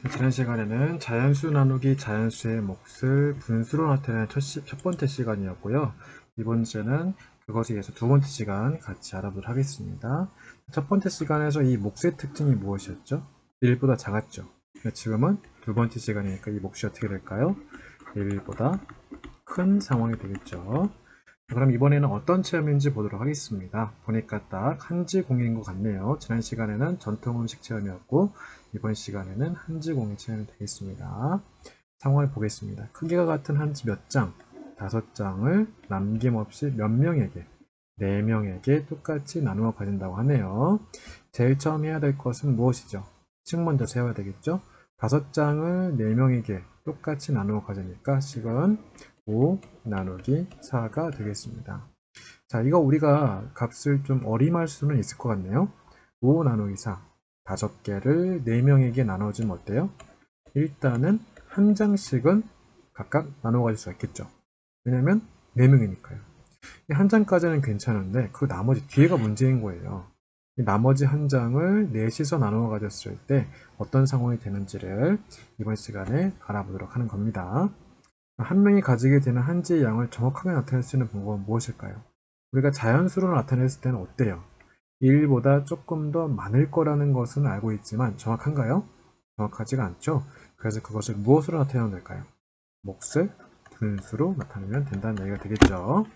지난 시간에는 자연수 나누기 자연수의 몫을 분수로 나타내는 첫 번째 시간이었고요. 이번 주에는 그것에 의해서 두 번째 시간 같이 알아보도록 하겠습니다. 첫 번째 시간에서 이 몫의 특징이 무엇이었죠? 1보다 작았죠. 지금은 두 번째 시간이니까 이 몫이 어떻게 될까요? 1보다 큰 상황이 되겠죠. 그럼 이번에는 어떤 체험인지 보도록 하겠습니다. 보니까 딱 한지공인 것 같네요. 지난 시간에는 전통음식 체험이었고 이번 시간에는 한지공인 체험이 되겠습니다. 상황을 보겠습니다. 크기가 같은 한지 몇 장, 5장을 남김없이 몇 명에게, 4명에게 똑같이 나누어 가진다고 하네요. 제일 처음 해야 될 것은 무엇이죠? 식 먼저 세워야 되겠죠? 5장을 4명에게 똑같이 나누어 가지니까 식은 5 나누기 4가 되겠습니다. 자, 이거 우리가 값을 좀 어림할 수는 있을 것 같네요. 5 나누기 4, 5개를 4명에게 나눠주면 어때요? 일단은 한 장씩은 각각 나눠 가질 수가 있겠죠. 왜냐면 4명이니까요. 한 장까지는 괜찮은데 그 나머지 뒤에가 문제인 거예요. 이 나머지 한 장을 넷이서 나누어 가졌을 때 어떤 상황이 되는지를 이번 시간에 알아보도록 하는 겁니다. 한 명이 가지게 되는 한지의 양을 정확하게 나타낼 수 있는 방법은 무엇일까요? 우리가 자연수로 나타냈을 때는 어때요? 1보다 조금 더 많을 거라는 것은 알고 있지만 정확한가요? 정확하지가 않죠? 그래서 그것을 무엇으로 나타내면 될까요? 몫을 분수로 나타내면 된다는 얘기가 되겠죠.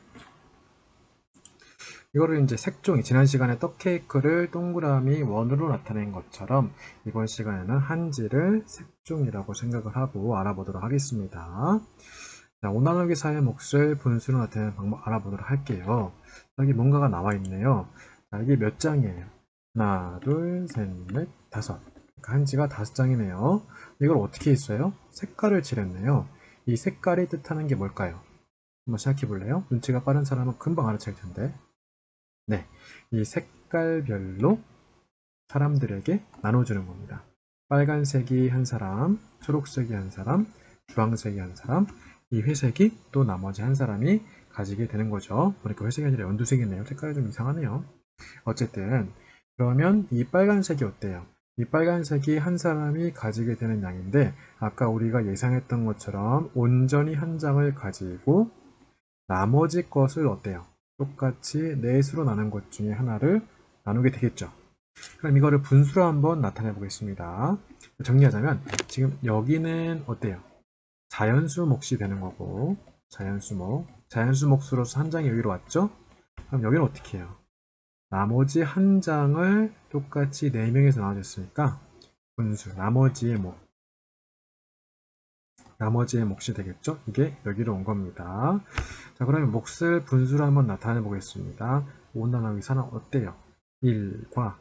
이거를 이제 색종이, 지난 시간에 떡 케이크를 동그라미 원으로 나타낸 것처럼 이번 시간에는 한지를 색종이라고 생각을 하고 알아보도록 하겠습니다. 자, 5 나누기 4의 몫을 분수로 나타내는 방법 알아보도록 할게요. 여기 뭔가가 나와 있네요. 자, 이게 몇 장이에요? 하나, 둘, 셋, 넷, 다섯. 그러니까 한지가 5장이네요. 이걸 어떻게 했어요? 색깔을 칠했네요. 이 색깔이 뜻하는 게 뭘까요? 한번 생각해 볼래요? 눈치가 빠른 사람은 금방 알아챌 텐데. 네, 이 색깔별로 사람들에게 나눠주는 겁니다. 빨간색이 한 사람, 초록색이 한 사람, 주황색이 한 사람, 이 회색이 또 나머지 한 사람이 가지게 되는 거죠. 그러니까 회색이 아니라 연두색이네요. 색깔이 좀 이상하네요. 어쨌든 그러면 이 빨간색이 어때요? 이 빨간색이 한 사람이 가지게 되는 양인데 아까 우리가 예상했던 것처럼 온전히 한 장을 가지고 나머지 것을 어때요? 똑같이 넷으로 나눈 것 중에 하나를 나누게 되겠죠. 그럼 이거를 분수로 한번 나타내 보겠습니다. 정리하자면 지금 여기는 어때요? 자연수 몫이 되는 거고 자연수 몫, 자연수 몫으로서 한 장이 여기로 왔죠? 그럼 여기는 어떻게 해요? 나머지 한 장을 똑같이 4명에서 나눠줬으니까 분수, 나머지의 몫이 되겠죠? 이게 여기로 온 겁니다. 자, 그러면 몫을 분수로 한번 나타내 보겠습니다. 5 나누기 4는 어때요? 1과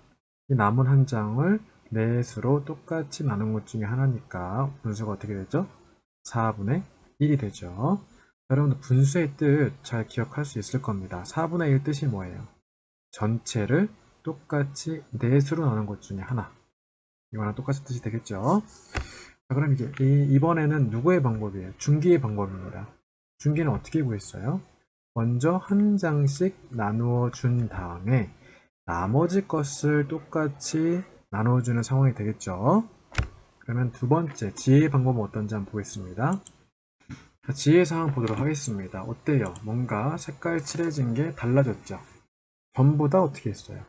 이 남은 한 장을 넷으로 똑같이 나눈 것 중에 하나니까 분수가 어떻게 되죠? 4분의 1이 되죠. 여러분들 분수의 뜻 잘 기억할 수 있을 겁니다. 4분의 1 뜻이 뭐예요? 전체를 똑같이 넷으로 나눈 것 중에 하나. 이거랑 똑같은 뜻이 되겠죠. 자, 그럼 이제 이번에는 누구의 방법이에요? 중기의 방법입니다. 중기는 어떻게 구했어요? 먼저 한 장씩 나누어 준 다음에 나머지 것을 똑같이 나눠주는 상황이 되겠죠. 그러면 두 번째 지혜의 방법은 어떤지 한번 보겠습니다. 자, 지혜의 상황 보도록 하겠습니다. 어때요? 뭔가 색깔 칠해진 게 달라졌죠? 전부 다 어떻게 했어요?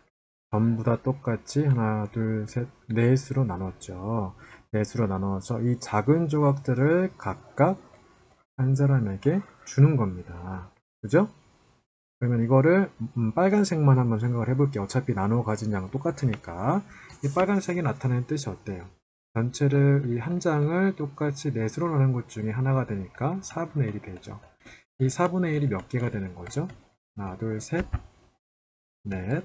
전부 다 똑같이 하나, 둘, 셋, 넷으로 나눴죠. 넷으로 나눠서 이 작은 조각들을 각각 한 사람에게 주는 겁니다. 그죠? 그러면 이거를 빨간색만 한번 생각을 해볼게요. 어차피 나누어 가진 양은 똑같으니까. 이 빨간색이 나타내는 뜻이 어때요? 전체를 이 한 장을 똑같이 넷으로 나눈 것 중에 하나가 되니까 4분의 1이 되죠. 이 4분의 1이 몇 개가 되는 거죠? 하나, 둘, 셋, 넷,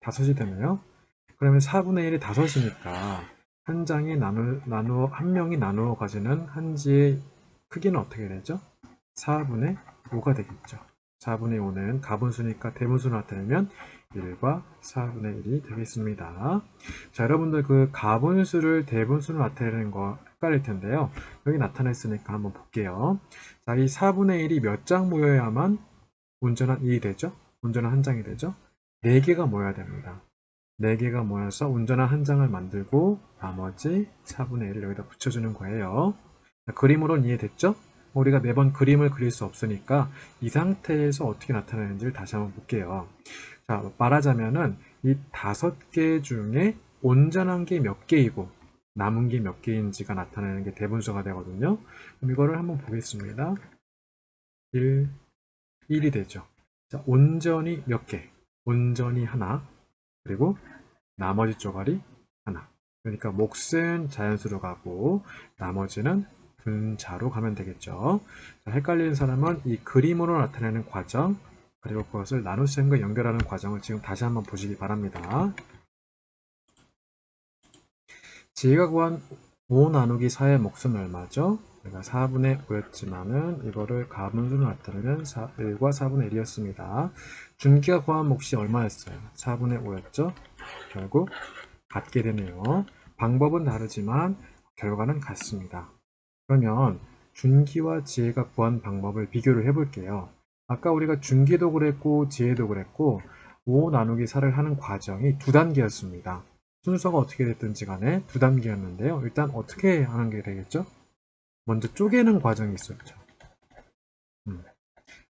다섯이 되네요. 그러면 4분의 1이 다섯이니까 한 명이 나누어 가지는 한지의 크기는 어떻게 되죠? 4분의 5가 되겠죠. 4분의 5는 가분수니까 대분수로 나타내면 1과 4분의 1이 되겠습니다. 자, 여러분들 그 가분수를 대분수로 나타내는 거 헷갈릴 텐데요. 여기 나타냈으니까 한번 볼게요. 자, 이 4분의 1이 몇 장 모여야만 온전한 2이 되죠? 온전한 한 장이 되죠? 4개가 모여야 됩니다. 4개가 모여서 운전화 한 장을 만들고 나머지 4분의 1을 여기다 붙여주는 거예요. 그림으로는 이해됐죠? 우리가 매번 그림을 그릴 수 없으니까 이 상태에서 어떻게 나타나는지를 다시 한번 볼게요. 자, 말하자면은 이 5개 중에 온전한 게 몇 개이고 남은 게 몇 개인지가 나타내는 게 대분수가 되거든요. 그럼 이거를 한번 보겠습니다. 1이 되죠. 자, 온전히 몇 개? 온전히 하나, 그리고 나머지 쪼가리 하나. 그러니까 몫은 자연수로 가고 나머지는 분자로 가면 되겠죠. 자, 헷갈리는 사람은 이 그림으로 나타내는 과정, 그리고 그것을 나눗셈과 연결하는 과정을 지금 다시 한번 보시기 바랍니다. 지혜가 구한 5 나누기 4의 몫은 얼마죠? 내가 4분의 5였지만은 이거를 가분수로 나타내면 1과 4분의 1이었습니다. 준기가 구한 몫이 얼마였어요? 4분의 5였죠? 결국 같게 되네요. 방법은 다르지만 결과는 같습니다. 그러면 준기와 지혜가 구한 방법을 비교를 해볼게요. 아까 우리가 준기도 그랬고 지혜도 그랬고 5 나누기 4를 하는 과정이 두 단계였습니다. 순서가 어떻게 됐든지 간에 두 단계였는데요. 일단 어떻게 하는 게 되겠죠? 먼저 쪼개는 과정이 있었죠.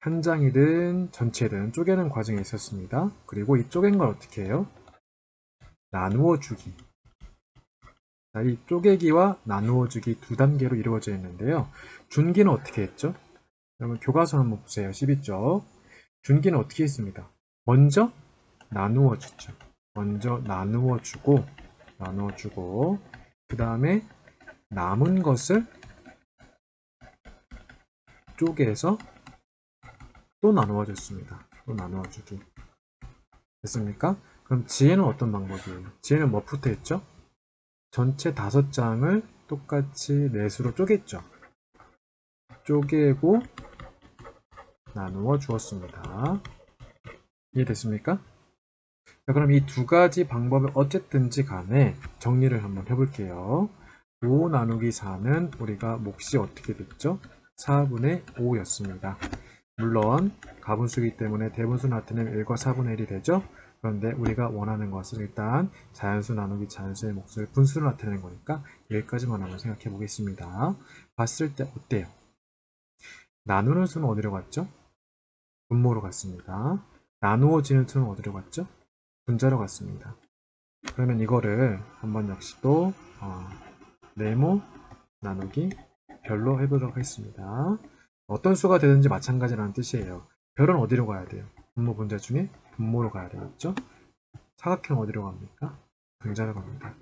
한 장이든 전체든 쪼개는 과정이 있었습니다. 그리고 이 쪼갠 걸 어떻게 해요? 나누어 주기. 자, 이 쪼개기와 나누어 주기 두 단계로 이루어져 있는데요. 준기는 어떻게 했죠? 그러면 교과서 한번 보세요. 12쪽. 준기는 어떻게 했습니다. 먼저 나누어 주죠. 먼저 나누어 주고 그 다음에 남은 것을 쪼개서 또 나누어 줬습니다. 또 나누어 주기. 됐습니까? 그럼 지혜는 어떤 방법이에요? 지혜는 뭐부터 했죠? 전체 5장을 똑같이 넷으로 쪼갰죠. 쪼개고 나누어 주었습니다. 이해됐습니까? 자, 그럼 이 두 가지 방법을 어쨌든지 간에 정리를 한번 해볼게요. 5 나누기 4는 우리가 몫이 어떻게 됐죠? 4분의 5였습니다. 물론 가분수이기 때문에 대분수 나타내면 1과 4분의 1이 되죠? 그런데 우리가 원하는 것은 일단 자연수 나누기 자연수의 몫을 분수로 나타내는 거니까 여기까지만 한번 생각해 보겠습니다. 봤을 때 어때요? 나누는 수는 어디로 갔죠? 분모로 갔습니다. 나누어지는 수는 어디로 갔죠? 분자로 갔습니다. 그러면 이거를 한번 역시 또 네모 나누기 별로 해보도록 하겠습니다. 어떤 수가 되든지 마찬가지라는 뜻이에요. 별은 어디로 가야 돼요? 분모 분자 중에 분모로 가야 되겠죠? 사각형 어디로 갑니까? 분자로 갑니다.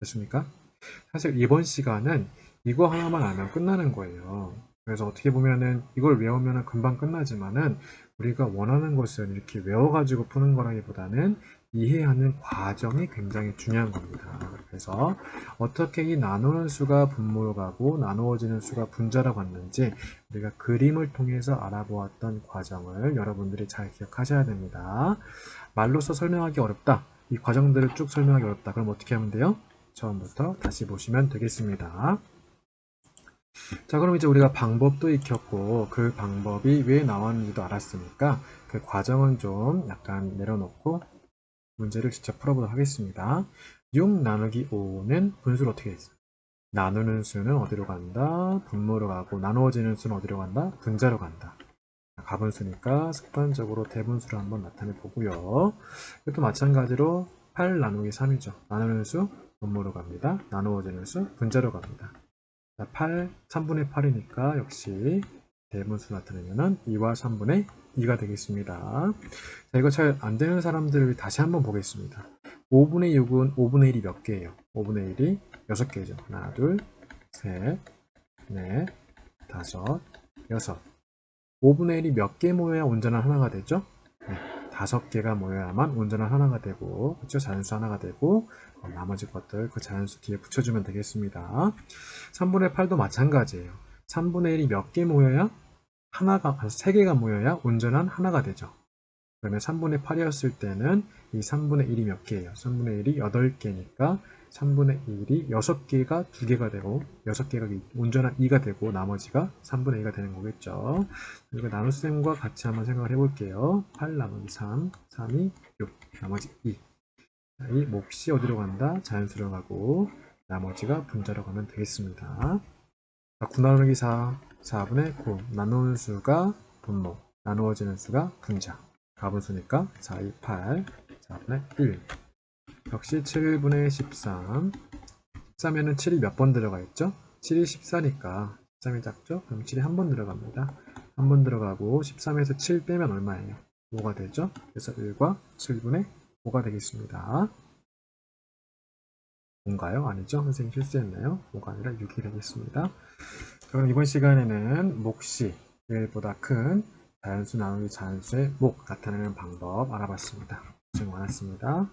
됐습니까? 사실 이번 시간은 이거 하나만 알면 끝나는 거예요. 그래서 어떻게 보면은 이걸 외우면 금방 끝나지만은 우리가 원하는 것은 이렇게 외워가지고 푸는 거라기보다는 이해하는 과정이 굉장히 중요한 겁니다. 그래서 어떻게 이 나누는 수가 분모로 가고 나누어지는 수가 분자로 갔는지 우리가 그림을 통해서 알아보았던 과정을 여러분들이 잘 기억하셔야 됩니다. 말로써 설명하기 어렵다. 이 과정들을 쭉 설명하기 어렵다. 그럼 어떻게 하면 돼요? 처음부터 다시 보시면 되겠습니다. 자, 그럼 이제 우리가 방법도 익혔고 그 방법이 왜 나왔는지도 알았으니까 그 과정은 좀 약간 내려놓고 문제를 직접 풀어보도록 하겠습니다. 6 나누기 5는 분수를 어떻게 했어요? 나누는 수는 어디로 간다? 분모로 가고 나누어지는 수는 어디로 간다? 분자로 간다. 가분수니까 습관적으로 대분수를 한번 나타내 보고요. 이것도 마찬가지로 8 나누기 3이죠. 나누는 수 분모로 갑니다. 나누어지는 수 분자로 갑니다. 3분의 8이니까 역시 대분수 나타내면 2와 3분의 2가 되겠습니다. 자, 이거 잘 안되는 사람들을 다시 한번 보겠습니다. 5분의 6은 5분의 1이 몇 개예요? 5분의 1이 6개죠. 하나, 둘, 셋, 넷, 다섯, 여섯. 5분의 1이 몇 개 모여야 온전한 하나가 되죠? 네, 5개가 모여야만 온전한 하나가 되고, 그렇죠? 자연수 하나가 되고, 나머지 것들 그 자연수 뒤에 붙여주면 되겠습니다. 3분의 8도 마찬가지예요. 3분의 1이 몇 개 모여야 하나가, 3개가 모여야 온전한 하나가 되죠. 그러면 3분의 8이었을 때는 이 3분의 1이 몇 개예요? 3분의 1이 8개니까 3분의 1이 6개가 2개가 되고 6개가 온전한 2가 되고 나머지가 3분의 2가 되는 거겠죠. 이거 나눗셈과 같이 한번 생각을 해볼게요. 8 나누기 3, 3이 6, 나머지 2. 이 몫이 어디로 간다? 자연수로 가고 나머지가 분자로 가면 되겠습니다. 9 나누기 4, 4분의 9 나누는 수가 분모, 나누어지는 수가 분자. 가분수니까 4, 2, 8, 4분의 1. 역시 7분의 13. 13에는 7이 몇 번 들어가 있죠? 7이 14니까 13이 작죠? 그럼 7이 한 번 들어갑니다. 한 번 들어가고 13에서 7 빼면 얼마예요? 5가 되죠? 그래서 1과 7분의 5가 되겠습니다. 5인가요? 아니죠? 선생님 실수했나요? 5가 아니라 6이 되겠습니다. 그럼 이번 시간에는 몫이 1보다 큰 자연수 나누기 자연수의 목 나타내는 방법 알아봤습니다. 고생 많았습니다.